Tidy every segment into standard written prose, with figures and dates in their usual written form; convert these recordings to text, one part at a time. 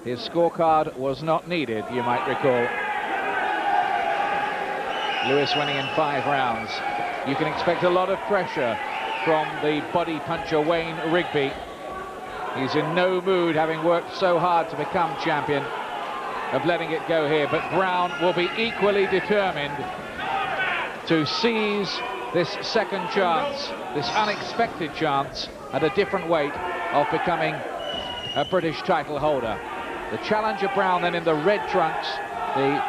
His scorecard was not needed, you might recall. Lewis winning in 5 rounds. You can expect a lot of pressure from the body puncher Wayne Rigby. He's in no mood, having worked so hard to become champion, of letting it go here. But Brown will be equally determined to seize this second chance, this unexpected chance at a different weight of becoming a British title holder. The challenger Brown then in the red trunks, the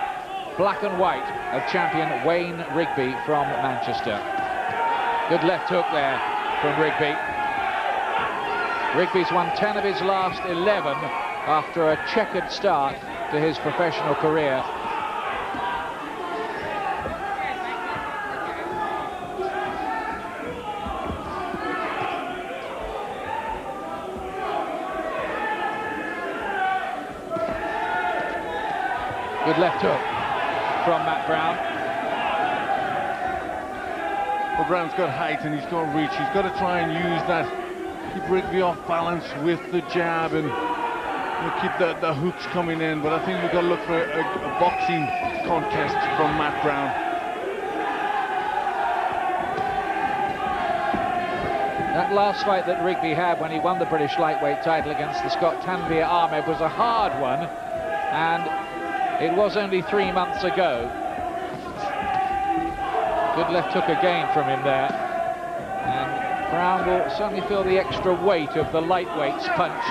black and white of champion Wayne Rigby from Manchester. Good left hook there from Rigby. Rigby's won 10 of his last 11 after a checkered start to his professional career. Good left hook from Matt Brown. Well, Brown's got height and he's got reach. He's got to try and use that, keep Rigby off balance with the jab and keep the hooks coming in. But I think we've got to look for a boxing contest from Matt Brown. That last fight that Rigby had when he won the British lightweight title against the Scot Tanvir Ahmed was a hard one, and it was only 3 months ago. Good left hook again from him there. And Brown will certainly feel the extra weight of the lightweight's punch.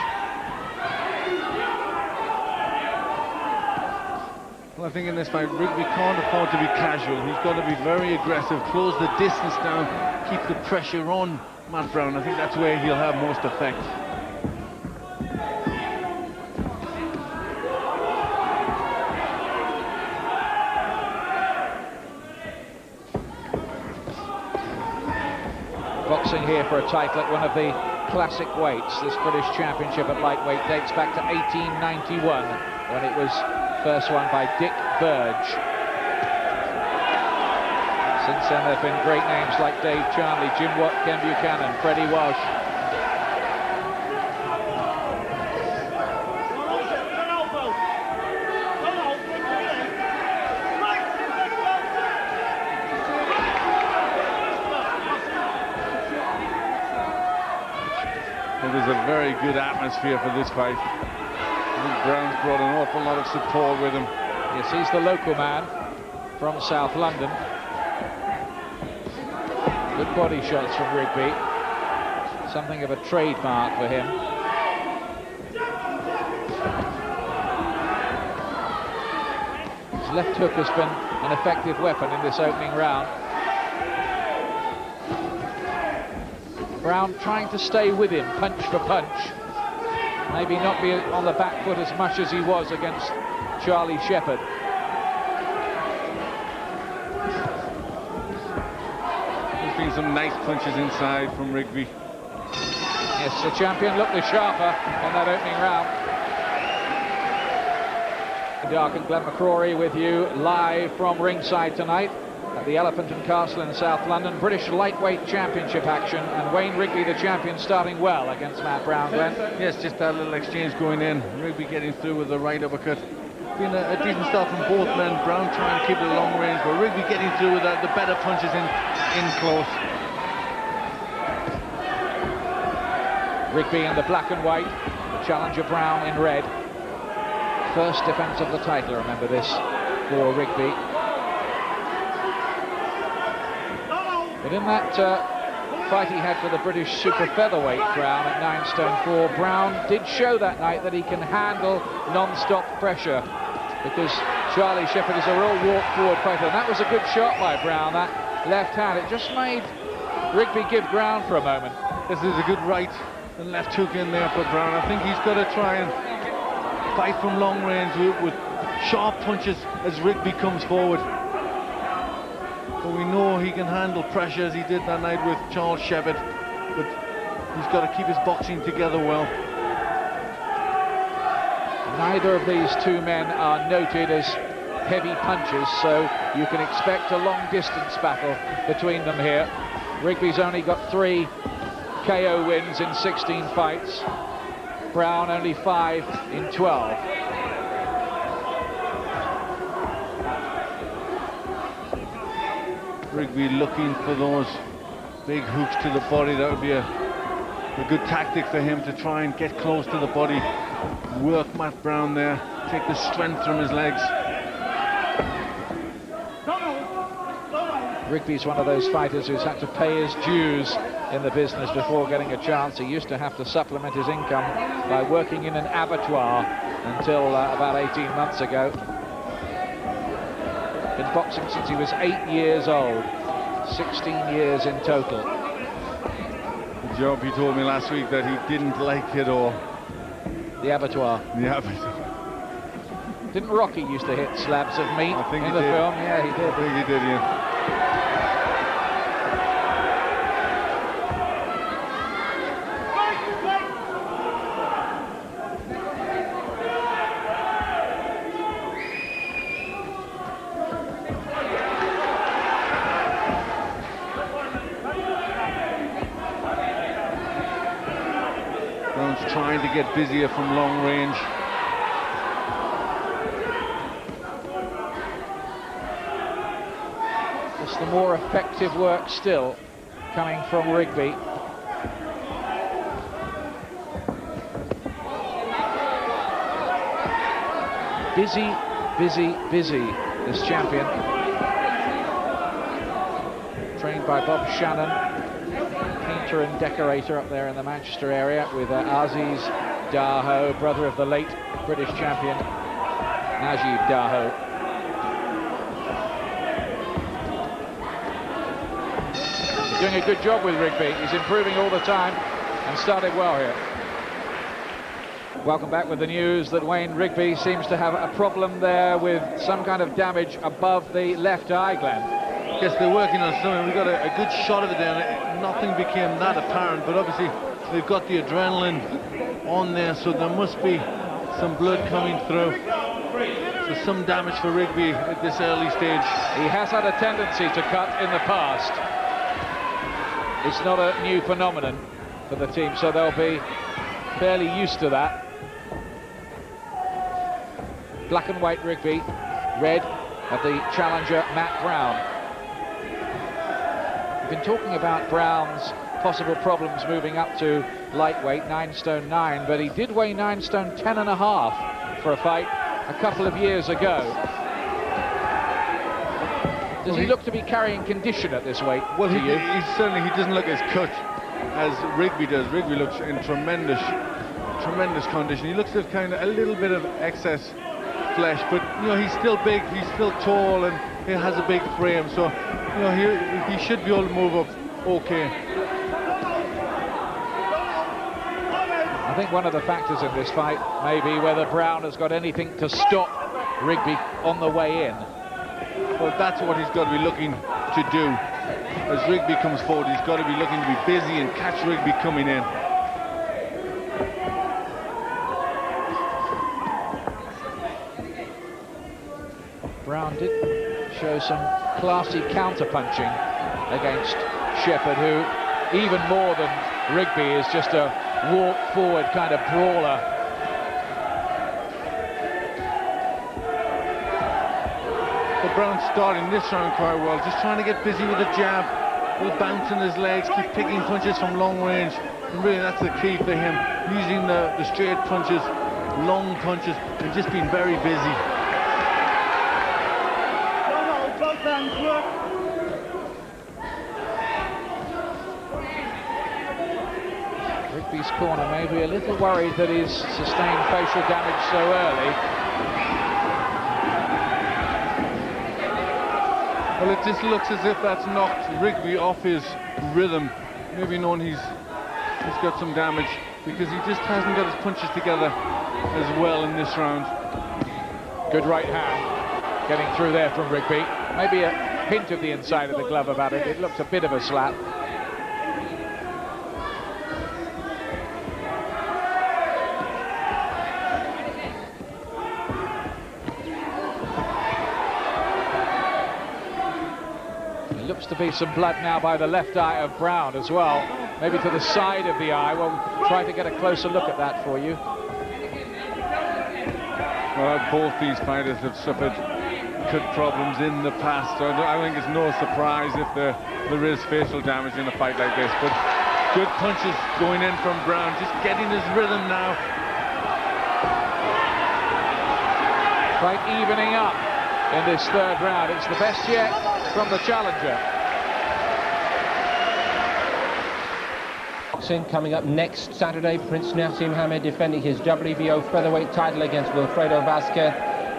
Well, I think in this fight, Rigby can't afford to be casual. He's got to be very aggressive, close the distance down, keep the pressure on Matt Brown. I think that's where he'll have most effect. Boxing here for a title at one of the classic weights. This British Championship at lightweight dates back to 1891 when it was first won by Dick Burge. Since then there have been great names like Dave Charnley, Jim Watt, Ken Buchanan, Freddie Walsh. There's a very good atmosphere for this fight. I think Brown's brought an awful lot of support with him. Yes, he's the local man from South London. Good body shots from Rigby. Something of a trademark for him. His left hook has been an effective weapon in this opening round. Brown trying to stay with him, punch for punch. Maybe not be on the back foot as much as he was against Charlie Shepherd. There's been some nice punches inside from Rigby. Yes, the champion looked the sharper in that opening round. Dark and Glenn McCrory with you live from ringside tonight at the Elephant and Castle in South London. British lightweight championship action, and Wayne Rigby, the champion, starting well against Matt Brown. Glenn? Yes, just that little exchange going in. Rigby getting through with the right uppercut. Been a decent start from both men. Brown trying to keep it at long range, but Rigby getting through with the better punches in close. Rigby in the black and white, challenger Brown in red. First defence of the title, remember this, for Rigby. But in that fight he had for the British super featherweight crown at 9 stone 4, Brown did show that night that he can handle non-stop pressure, because Charlie Shepherd is a real walk-forward fighter, and that was a good shot by Brown, that left hand. It just made Rigby give ground for a moment. This is a good right and left hook in there for Brown. I think he's got to try and fight from long range with sharp punches as Rigby comes forward. But we know he can handle pressure as he did that night with Charles Shepherd. But he's got to keep his boxing together well. Neither of these two men are noted as heavy punchers, so you can expect a long-distance battle between them here. Rigby's only got 3 KO wins in 16 fights. Brown only 5 in 12. Rigby looking for those big hooks to the body. That would be a good tactic for him, to try and get close to the body, work Matt Brown there, take the strength from his legs. Rigby's one of those fighters who's had to pay his dues in the business before getting a chance. He used to have to supplement his income by working in an abattoir until about 18 months ago. Been boxing since he was 8 years old, 16 years in total. Good job. He told me last week that he didn't like it all. The abattoir. The abattoir. Didn't Rocky used to hit slabs of meat in the film? Yeah, he did. I think he did, yeah. Trying to get busier from long range. It's the more effective work still coming from Rigby. Busy, busy, busy, this champion. Trained by Bob Shannon, painter and decorator up there in the Manchester area, with Aziz Daho, brother of the late British champion Najib Daho. He's doing a good job with Rigby. He's improving all the time and started well here. Welcome back with the news that Wayne Rigby seems to have a problem there with some kind of damage above the left eye, Glenn. Yes, they're working on something. We got a good shot of it there. Nothing became that apparent, but obviously they've got the adrenaline on there, so there must be some blood coming through. So some damage for Rigby at this early stage. He has had a tendency to cut in the past. It's not a new phenomenon for the team, so they'll be fairly used to that. Black and white Rigby, red of the challenger Matt Brown. We've been talking about Brown's possible problems moving up to lightweight, 9 stone 9, but he did weigh 9 stone 10 and a half for a fight a couple of years ago. Does he look to be carrying condition at this weight? Well, he certainly doesn't look as cut as Rigby does. Rigby looks in tremendous condition. He looks at kind of a little bit of excess flesh, but you know, he's still big, he's still tall, and he has a big frame, so you know, he should be able to move up okay. I think one of the factors in this fight may be whether Brown has got anything to stop Rigby on the way in. Well, that's what he's got to be looking to do. As Rigby comes forward, he's got to be looking to be busy and catch Rigby coming in. Brown did show some classy counter-punching against Shepherd, who, even more than Rigby, is just a walk-forward kind of brawler. But Brown's starting this round quite well, just trying to get busy with the jab, with bouncing his legs, keep picking punches from long range, and really that's the key for him, using the straight punches, long punches, and just being very busy. Rigby's corner may be a little worried that he's sustained facial damage so early. Well, it just looks as if that's knocked Rigby off his rhythm, maybe knowing he's got some damage, because he just hasn't got his punches together as well in this round. Good right hand getting through there from Rigby. Maybe a hint of the inside of the glove about it. It looks a bit of a slap. looks to be some blood now by the left eye of Brown as well. Maybe to the side of the eye. We'll try to get a closer look at that for you. Well, both these fighters have suffered cut problems in the past, so I think it's no surprise if there is facial damage in a fight like this. But good punches going in from Brown, just getting his rhythm now. Fight evening up in this third round. It's the best yet from the challenger. Boxing coming up next Saturday. Prince Nassim Mohammed defending his WBO featherweight title against Wilfredo Vasquez.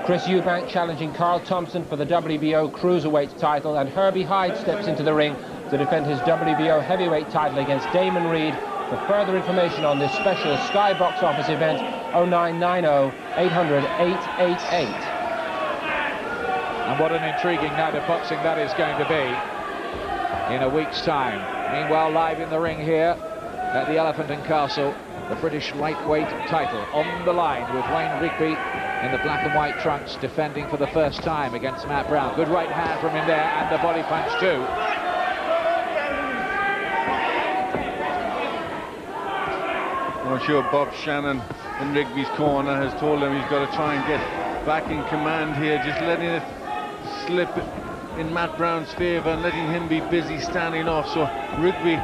Chris Eubank challenging Carl Thompson for the WBO cruiserweight title, and Herbie Hyde steps into the ring to defend his WBO heavyweight title against Damon Reed. For further information on this special Sky Box Office event, 0990 800 888. And what an intriguing night of boxing that is going to be in a week's time. Meanwhile, live in the ring here at the Elephant and Castle, the British lightweight title on the line with Wayne Rigby in the black and white trunks, defending for the first time against Matt Brown. Good right hand from him there, and the body punch too. I'm sure Bob Shannon in Rigby's corner has told him he's got to try and get back in command here, just letting it slip in Matt Brown's favour and letting him be busy standing off. So Rigby,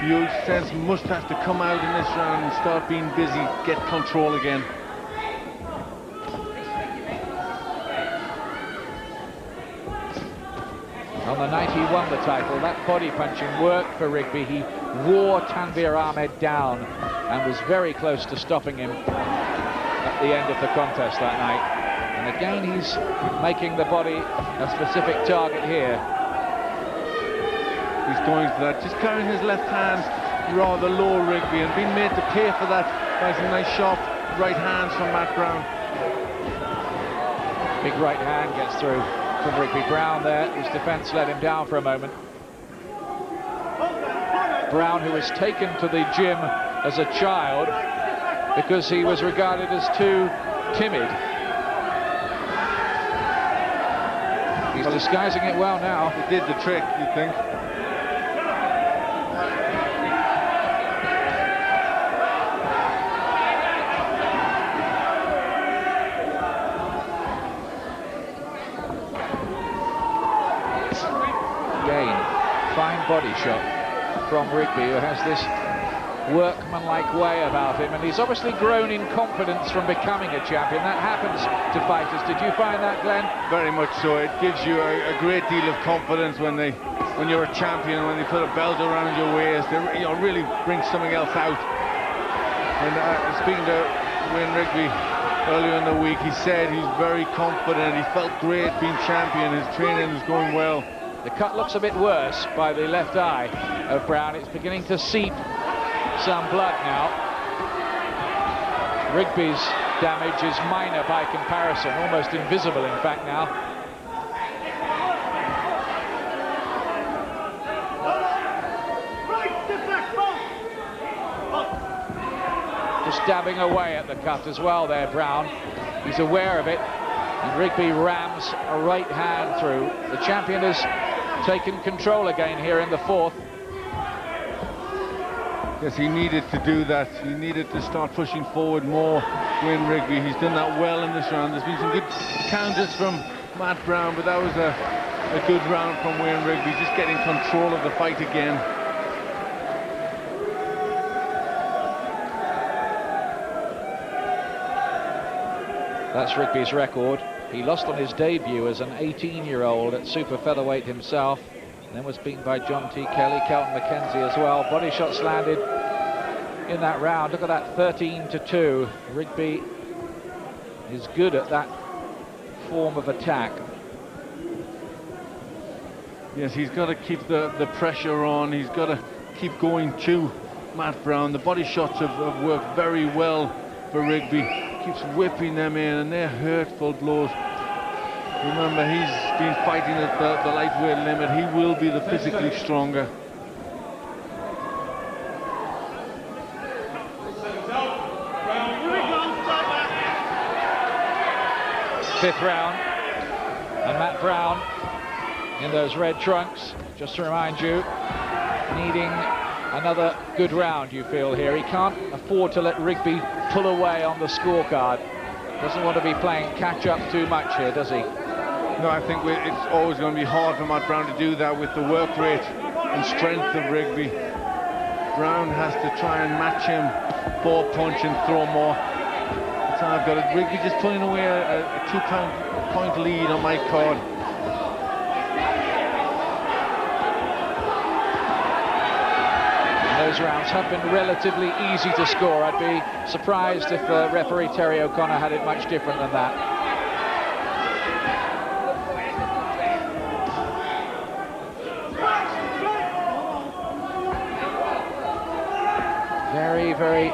you sense, must have to come out in this round and start being busy, get control again. On the night he won the title, that body punching worked for Rigby. He wore Tanvir Ahmed down and was very close to stopping him at the end of the contest that night. And again, he's making the body a specific target here. He's going for that, just carrying his left hand rather low, Rigby, and being made to pay for that by some nice sharp right hands from Matt Brown. Big right hand gets through from Rigby. Brown there, his defence let him down for a moment. Brown, who was taken to the gym as a child because he was regarded as too timid. He's disguising it well now. It did the trick, you'd think. Again, fine body shot from Rigby, who has this workmanlike way about him, and he's obviously grown in confidence from becoming a champion. That happens to fighters. Did you find that, Glenn? Very much so. It gives you a great deal of confidence when you're a champion, when they put a belt around your waist. They really bring something else out. And speaking to Wayne Rigby earlier in the week, he said he's very confident. He felt great being champion. His training was going well. The cut looks a bit worse by the left eye of Brown. It's beginning to seep some blood now. Rigby's damage is minor by comparison, almost invisible in fact now. Just dabbing away at the cut as well there, Brown. He's aware of it, and Rigby rams a right hand through. The champion has taken control again here in the fourth. Yes, he needed to do that. He needed to start pushing forward more, Wayne Rigby. He's done that well in this round. There's been some good counters from Matt Brown, but that was a good round from Wayne Rigby, just getting control of the fight again. That's Rigby's record. He lost on his debut as an 18-year-old at super featherweight himself, and then was beaten by John T. Kelly, Kelton McKenzie as well. Body shots landed in that round. Look at that, 13-2. Rigby is good at that form of attack. Yes, he's got to keep the pressure on. He's got to keep going to Matt Brown. The body shots have worked very well for Rigby. Keeps whipping them in, and they're hurtful blows. Remember, he's been fighting at the lightweight limit. He will be the physically stronger. Fifth round, and Matt Brown in those red trunks. Just to remind you, needing another good round, you feel here. He can't afford to let Rigby pull away on the scorecard. Doesn't want to be playing catch-up too much here, does he? No, I think it's always going to be hard for Matt Brown to do that with the work rate and strength of Rigby. Brown has to try and match him, ball punch and throw more. That's how I've got it. Rigby just pulling away a 2-point lead on my card. Those rounds have been relatively easy to score. I'd be surprised if referee Terry O'Connor had it much different than that. Very, very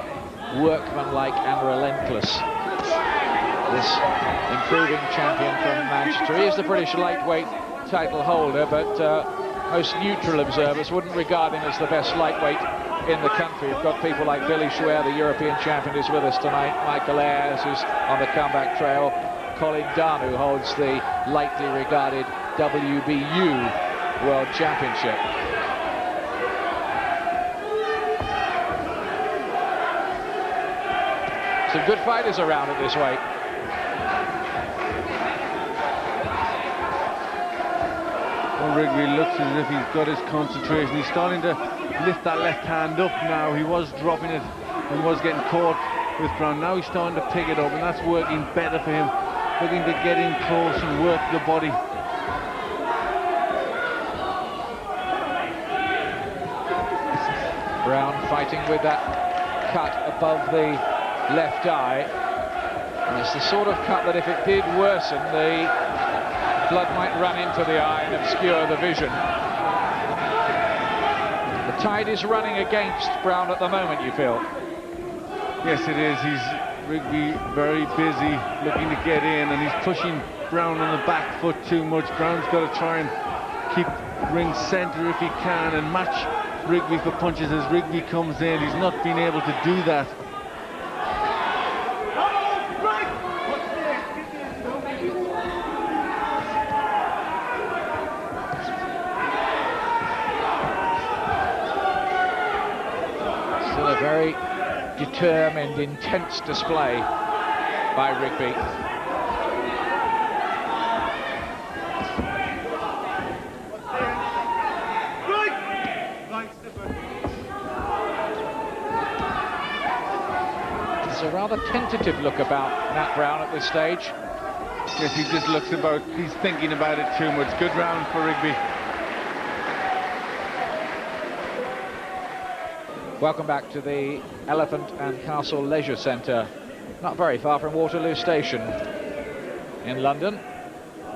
workmanlike and relentless. This improving champion from Manchester. He is the British lightweight title holder, but most neutral observers wouldn't regard him as the best lightweight in the country. You've got people like Billy Schwer, the European champion, who's with us tonight, Michael Ayres, who's on the comeback trail, Colin Dunn, who holds the lightly regarded WBU World Championship. Some good fighters around at this weight. Well, Rigby looks as if he's got his concentration. He's starting to lift that left hand up now. He was dropping it and was getting caught with Brown. Now he's starting to pick it up, and that's working better for him. Looking to get in close and work the body. Brown fighting with that cut above the left eye. And it's the sort of cut that if it did worsen, the blood might run into the eye and obscure the vision. The tide is running against Brown at the moment, you feel? Yes, it is. Rigby very busy looking to get in, and he's pushing Brown on the back foot too much. Brown's got to try and keep ring center if he can and match Rigby for punches as Rigby comes in. He's not been able to do that. Still a very determined, intense display by Rigby. There's a rather tentative look about Matt Brown at this stage. Yes, he just looks about, he's thinking about it too much. Good round for Rigby. Welcome back to the Elephant and Castle Leisure Centre, not very far from Waterloo Station in London.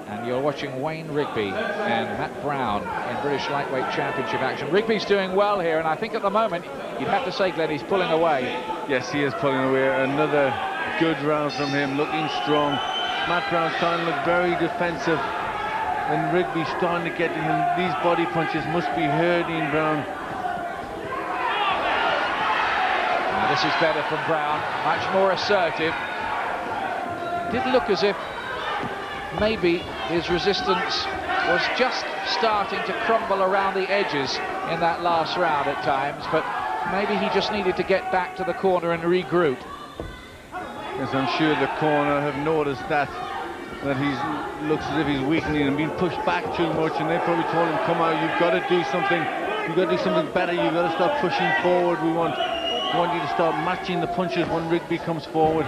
And you're watching Wayne Rigby and Matt Brown in British Lightweight Championship action. Rigby's doing well here, and I think at the moment, you'd have to say, Glenn, he's pulling away. Yes, he is pulling away. Another good round from him, looking strong. Matt Brown's starting to look very defensive, and Rigby's starting to get to him. These body punches must be hurting Brown. Now, this is better from Brown, much more assertive. Did look as if maybe his resistance was just starting to crumble around the edges in that last round at times, but maybe he just needed to get back to the corner and regroup. Yes, I'm sure the corner have noticed that he looks as if he's weakening and being pushed back too much, and they probably told him, come out, you've got to do something, you've got to do something better, you've got to start pushing forward. We want you to start matching the punches when Rigby comes forward.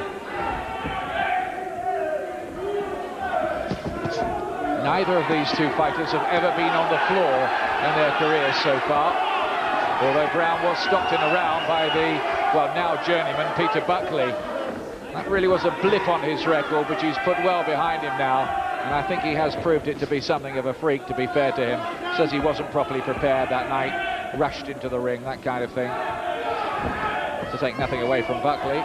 Neither of these two fighters have ever been on the floor in their careers so far, although Brown was stopped in a round by the, well, now journeyman Peter Buckley. That really was a blip on his record, which he's put well behind him now, and I think he has proved it to be something of a freak, to be fair to him. Says he wasn't properly prepared that night, rushed into the ring, that kind of thing. To take nothing away from Buckley.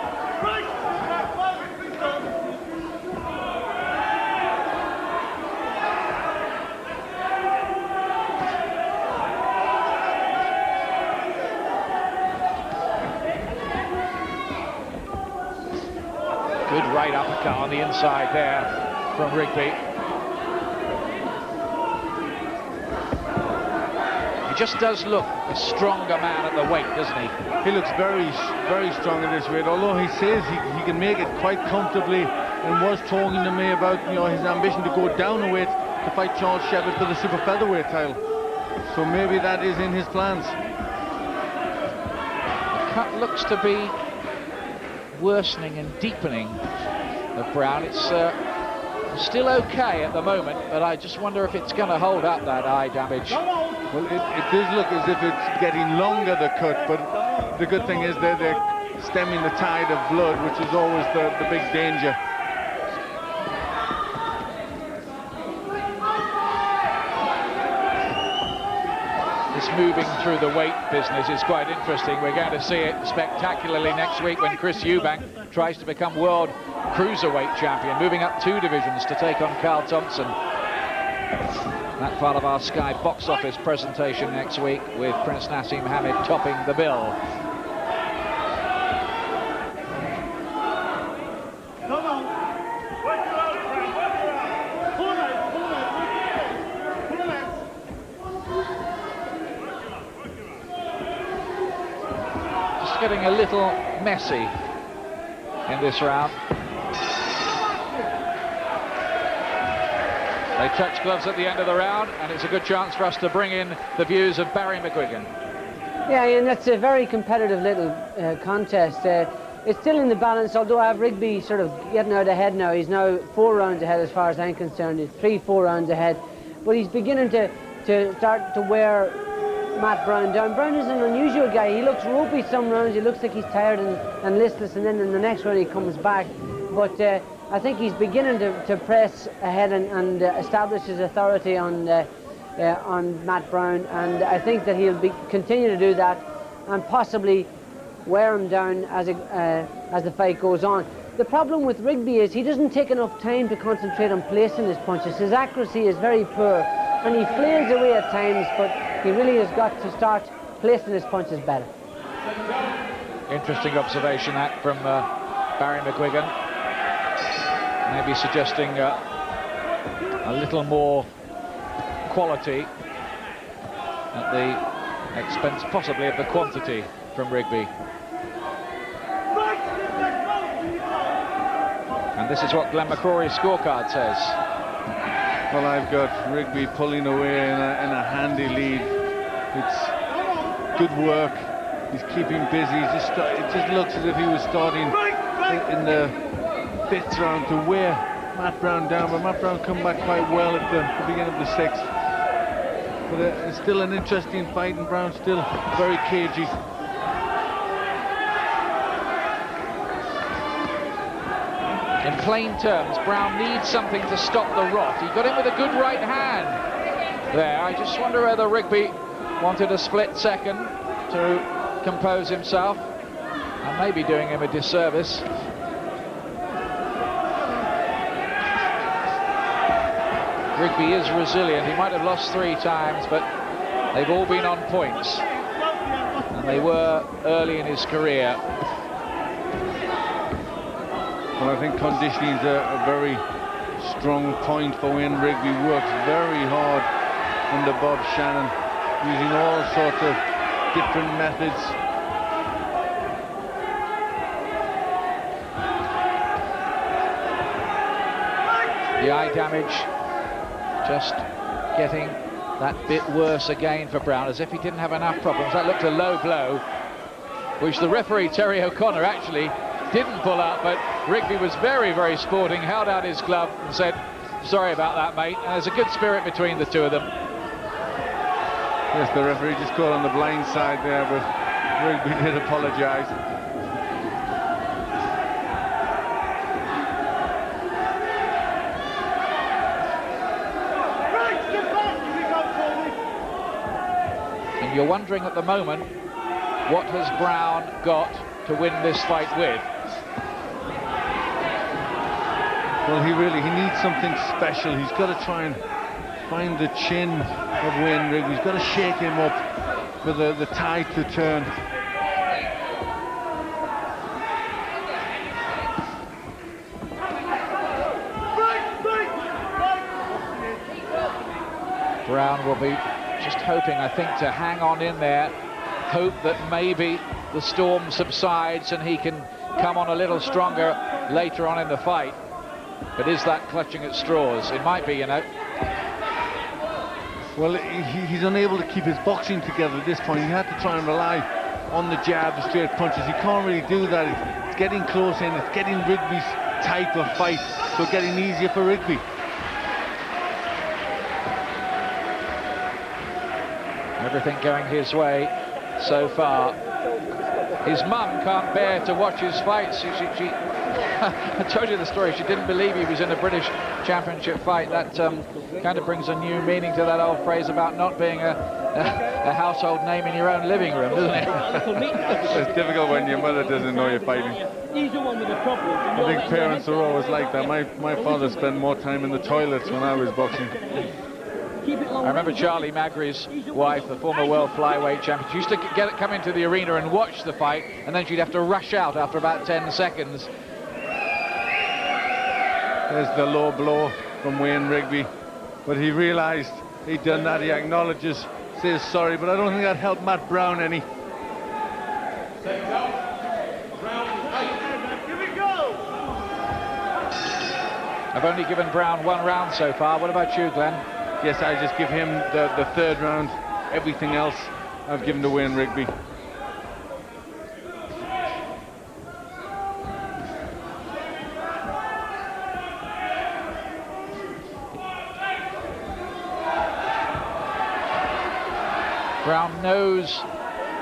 Good right uppercut on the inside there from Rigby. He just does look a stronger man at the weight, doesn't he? He looks very, very strong at this weight, although he says he can make it quite comfortably, and was talking to me about, you know, his ambition to go down a weight to fight Charles Shepherd for the super featherweight title. So maybe that is in his plans. The cut looks to be worsening and deepening of Brown. It's still okay at the moment, but I just wonder if it's going to hold up that eye damage. Well, it does look as if it's getting longer, the cut, but the good thing is that they're stemming the tide of blood, which is always the big danger. This moving through the weight business is quite interesting. We're going to see it spectacularly next week when Chris Eubank tries to become world cruiserweight champion, moving up 2 divisions to take on Carl Thompson. That part of our Sky box office presentation next week, with Prince Nassim Hamed topping the bill. Just getting a little messy in this round. They touch gloves at the end of the round, and it's a good chance for us to bring in the views of Barry McGuigan. Yeah, and that's a very competitive little contest. It's still in the balance, although I have Rigby sort of getting out ahead now. He's now 4 rounds ahead as far as I'm concerned. He's 3-4 rounds ahead. But he's beginning to start to wear Matt Brown down. Brown is an unusual guy. He looks ropey some rounds. He looks like he's tired and listless, and then in the next round he comes back. But I think he's beginning to press ahead and establish his authority on Matt Brown, and I think that he'll continue to do that and possibly wear him down as the fight goes on. The problem with Rigby is he doesn't take enough time to concentrate on placing his punches. His accuracy is very poor, and he flails away at times, but he really has got to start placing his punches better. Interesting observation that from Barry McGuigan. Maybe suggesting a little more quality at the expense possibly of the quantity from Rigby. And this is what Glenn McCrory's scorecard says. Well, I've got Rigby pulling away in a handy lead. It's good work. He's keeping busy. It just looks as if he was starting in the 5th round to wear Matt Brown down, but Matt Brown come back quite well at the beginning of the 6th. But it's still an interesting fight, and Brown's still very cagey. In plain terms, Brown needs something to stop the rot. He got him with a good right hand there. I just wonder whether Rigby wanted a split second to compose himself, and maybe doing him a disservice. Rigby is resilient. He might have lost 3 times, but they've all been on points, and they were early in his career. Well, I think conditioning is a very strong point for Wayne Rigby. Works very hard under Bob Shannon, using all sorts of different methods. The eye damage just getting that bit worse again for Brown, as if he didn't have enough problems. That looked a low blow, which the referee, Terry O'Connor, actually didn't pull up, but Rigby was very, very sporting, held out his glove and said, sorry about that, mate. And there's a good spirit between the two of them. Yes, the referee just caught on the blind side there, but Rigby did apologise. And you're wondering at the moment, what has Brown got to win this fight with? Well, he needs something special. He's got to try and find the chin of Wayne Rigby. He's got to shake him up for the tide to turn. Brown will be just hoping, I think, to hang on in there, hope that maybe the storm subsides and he can come on a little stronger later on in the fight. But is that clutching at straws? It might be, you know. Well, he's unable to keep his boxing together at this point. He had to try and rely on the jab, the straight punches. He can't really do that. It's getting close in. It's getting Rigby's type of fight, so getting easier for Rigby. Everything going his way so far. His mum can't bear to watch his fights. She I told you the story. She didn't believe he was in a British Championship fight. That kind of brings a new meaning to that old phrase about not being a household name in your own living room, doesn't it? It's difficult when your mother doesn't know you're fighting. I think parents are always like that. My father spent more time in the toilets when I was boxing. I remember Charlie Magri's wife, the former world flyweight champion. She used to come into the arena and watch the fight, and then she'd have to rush out after about 10 seconds. There's the low blow from Wayne Rigby, but he realised he'd done that. He acknowledges, says sorry, but I don't think that helped Matt Brown any. I've only given Brown 1 round so far. What about you, Glenn? Yes, I just give him the third round. Everything else I've given to Wayne Rigby. Brown knows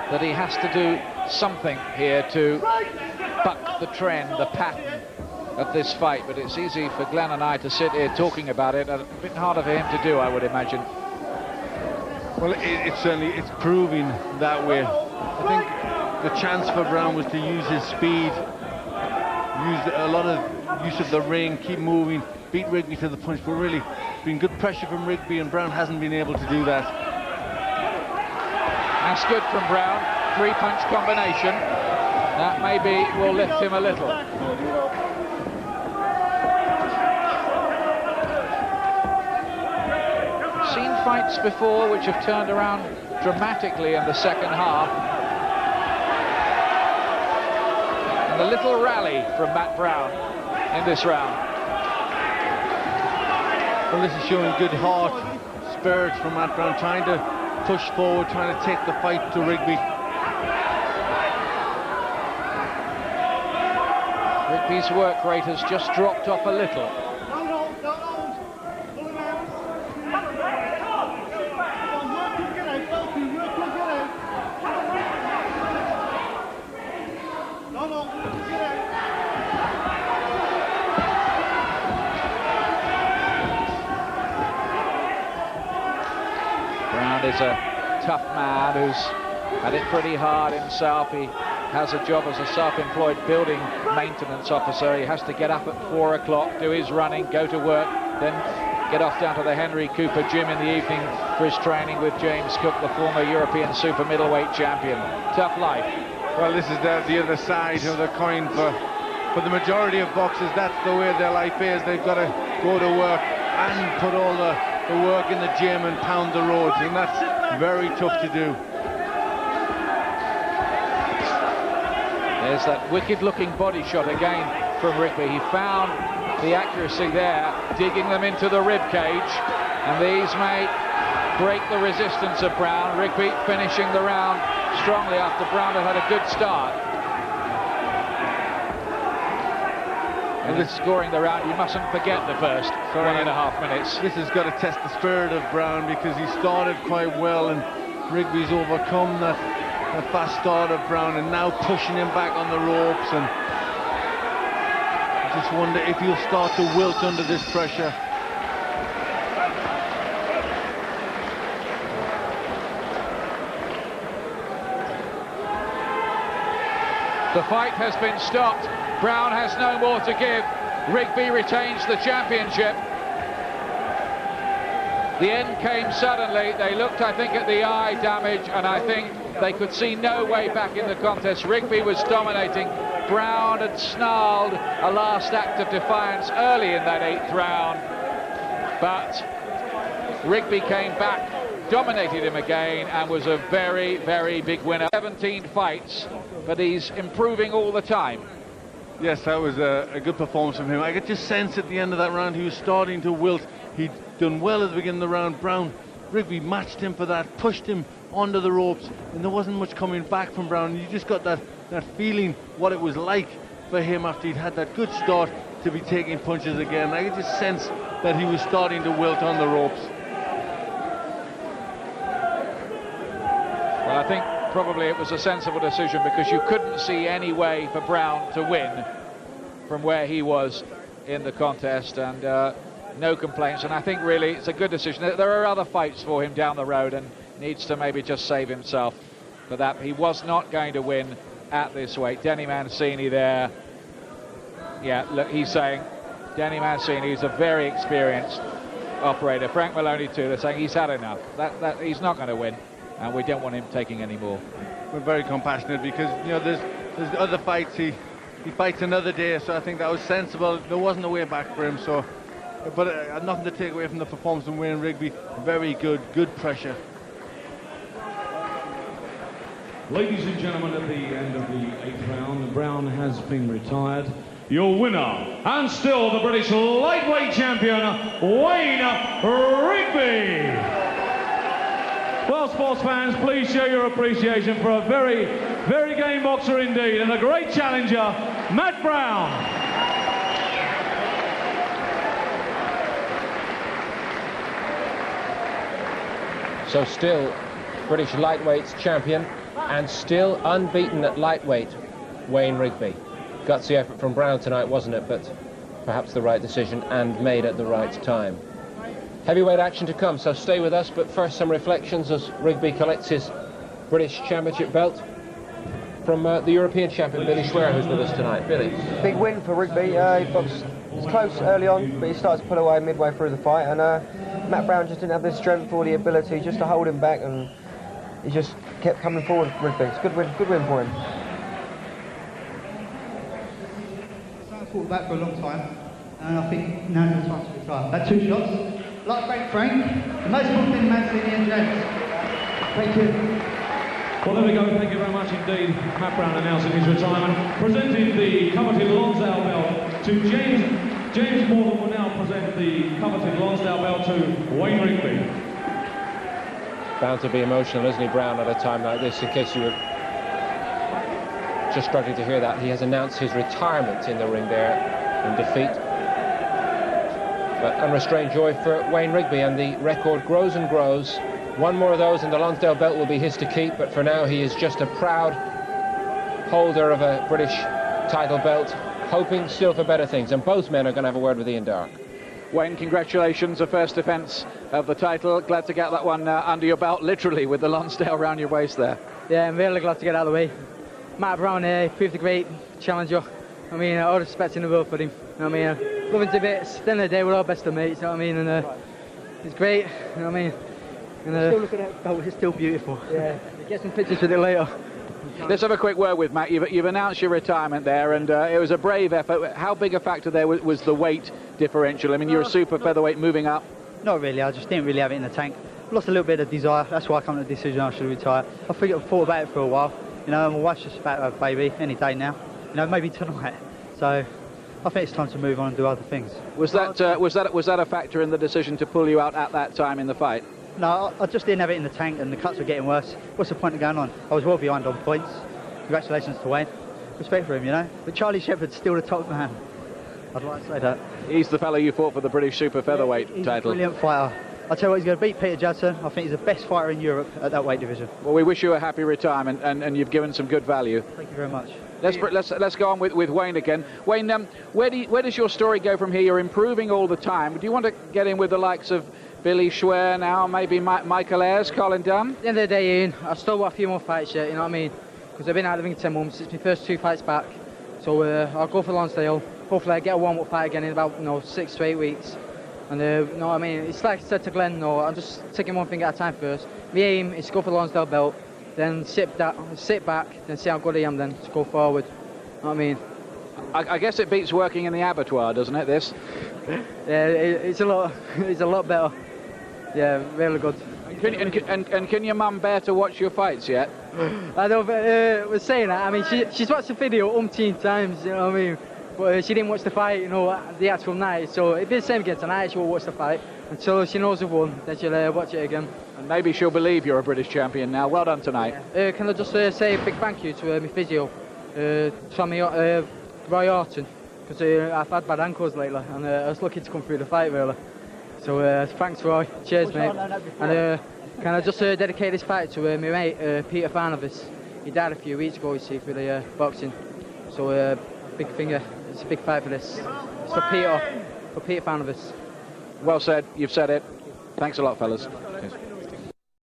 that he has to do something here to buck the trend, the pattern of this fight, but it's easy for Glenn and I to sit here talking about it, a bit harder for him to do, I would imagine. Well, it's proving that way. I think the chance for Brown was to use his speed, use a lot of use of the ring, keep moving, beat Rigby to the punch, but really been good pressure from Rigby, and Brown hasn't been able to do that. That's good from Brown. 3-punch combination. That maybe will lift him a little. Seen fights before which have turned around dramatically in the second half. And a little rally from Matt Brown in this round. Well, this is showing good heart, spirit from Matt Brown, trying to push forward, trying to take the fight to Rigby. Rigby's work rate has just dropped off a little. Brown is a tough man who's had it pretty hard himself. He has a job as a self-employed building maintenance officer. He has to get up at 4 o'clock, do his running, go to work, then get off down to the Henry Cooper gym in the evening for his training with James Cook, the former European super middleweight champion. Tough life. Well, this is the other side of the coin for the majority of boxers. That's the way their life is. They've got to go to work and put all the work in the gym and pound the roads, and that's very tough to do. There's that wicked-looking body shot again from Rigby. He found the accuracy there, digging them into the rib cage, and these may break the resistance of Brown. Rigby finishing the round strongly after Brown had a good start. And in scoring the round, you mustn't forget the first 1.5 minutes. This has got to test the spirit of Brown, because he started quite well, and Rigby's overcome that fast start of Brown and now pushing him back on the ropes, and I just wonder if he'll start to wilt under this pressure. The fight has been stopped. Brown has no more to give. Rigby retains the championship. The end came suddenly. They looked, I think, at the eye damage, and I think they could see no way back in the contest. Rigby was dominating. Brown had snarled a last act of defiance early in that 8th round, but Rigby came back dominated him again and was a very, very big winner. 17 fights, but he's improving all the time. Yes, that was a good performance from him. I could just sense at the end of that round he was starting to wilt. He'd done well at the beginning of the round. Rigby matched him for that, pushed him onto the ropes, and there wasn't much coming back from Brown. You just got that feeling what it was like for him after he'd had that good start to be taking punches again. I could just sense that he was starting to wilt on the ropes. Well, I think probably it was a sensible decision because you couldn't see any way for Brown to win from where he was in the contest, and no complaints. And I think really it's a good decision. There are other fights for him down the road and needs to maybe just save himself for that. He was not going to win at this weight. Denny Mancini there. Yeah, look, he's saying, Denny Mancini is a very experienced operator. Frank Maloney too, they're saying he's had enough. That he's not going to win, and we don't want him taking any more. We're very compassionate because, you know, there's other fights. He fights another day, so I think that was sensible. There wasn't a way back for him, so. But nothing to take away from the performance from Wayne Rigby. Very good pressure. Ladies and gentlemen, at the end of the 8th round, Brown has been retired. Your winner, and still the British lightweight champion, Wayne Rigby. Well, sports fans, please show your appreciation for a very, very game boxer indeed, and a great challenger, Matt Brown. So still British lightweights champion and still unbeaten at lightweight, Wayne Rigby. Gutsy effort from Brown tonight, wasn't it? But perhaps the right decision and made at the right time. Heavyweight action to come, so stay with us. But first, some reflections as Rigby collects his British Championship belt from the European champion, Billy Schwer, who's with us tonight. Billy. Big win for Rigby. He boxed, it was close early on, but he started to pull away midway through the fight, and Matt Brown just didn't have the strength or the ability just to hold him back, and he just kept coming forward for Rigby. It's a good win for him. I fought back for a long time, and I think now's the time to retire. Had 2 shots. Like Frank, the most important thing, Mancini and James. Thank you. Well, there we go. Thank you very much indeed. Matt Brown announcing his retirement. Presenting the coveted Lonsdale belt to James. James Morgan will now present the coveted Lonsdale belt to Wayne Rigby. Bound to be emotional, isn't he, Brown, at a time like this? In case you were just struggling to hear that, he has announced his retirement in the ring there in defeat. But unrestrained joy for Wayne Rigby, and the record grows and grows. One more of those and the Lonsdale belt will be his to keep, but for now he is just a proud holder of a British title belt, hoping still for better things, and both men are going to have a word with Ian Darke. Wayne, congratulations, a first defence of the title. Glad to get that one under your belt, literally, with the Lonsdale round your waist there. Yeah, I'm really glad to get out of the way. Matt Brown proved a great challenger. I mean, all respect in the world for him. I mean, love him to bits. At the end of the day, we're all best of mates, you know what I mean? And it's great, you know what I mean? And, still looking at it, it's still beautiful. Yeah, get some pictures with it later. Let's have a quick word with Matt. You've announced your retirement there, and it was a brave effort. How big a factor there was the weight differential? I mean, you're a super featherweight moving up. Not really, I just didn't really have it in the tank. Lost a little bit of desire, that's why I come to the decision I should retire. I thought about it for a while. You know, my wife's just about to have a baby any day now. You know, maybe tonight. So I think it's time to move on and do other things. Was that a factor in the decision to pull you out at that time in the fight? No, I just didn't have it in the tank, and the cuts were getting worse. What's the point of going on? I was well behind on points. Congratulations to Wayne. Respect for him, you know. But Charlie Shepherd's still the top man. I'd like to say that. He's the fellow you fought for the British super featherweight he's title. A brilliant fighter. I'll tell you what, he's going to beat Peter Judson. I think he's the best fighter in Europe at that weight division. Well, we wish you a happy retirement, and you've given some good value. Thank you very much. Let's go on with Wayne again. Wayne, where does your story go from here? You're improving all the time. Do you want to get in with the likes of Billy Schwer now, maybe Michael Ayres, Colin Dunn? At the end of the day, Ian, I've still got a few more fights yet, you know what I mean? Because I've been out of the ring 10 months. It's my first 2 fights back. So I'll go for Lonsdale. Hopefully I get a warm-up fight again in about 6 to 8 weeks. And you know what I mean? It's like I said to Glenn, I'm just taking one thing at a time first. My aim is to go for the Lonsdale belt, then sit back, then see how good I am, then to go forward. You know what I mean? I guess it beats working in the abattoir, doesn't it, this? Yeah, it's a lot better. Yeah, really good. And can your mum bear to watch your fights yet? I don't was saying that. I mean, she's watched the video umpteen times, you know what I mean? But she didn't watch the fight, you know, the actual night. So it'd be the same again tonight. She'll watch the fight until she knows who've won. Then she'll watch it again. And maybe she'll believe you're a British champion now. Well done tonight. Can I just say a big thank you to my physio, Tommy Roy Orton, because I've had bad ankles lately, and I was lucky to come through the fight really. So thanks, Roy. Cheers, mate. And can I just dedicate this fight to my mate Peter Farnavis. He died a few weeks ago, you see, through the boxing. So big finger. It's a big fight for this. It's for Peter Farnavis. Well said. You've said it. Thanks a lot, fellas. Cheers.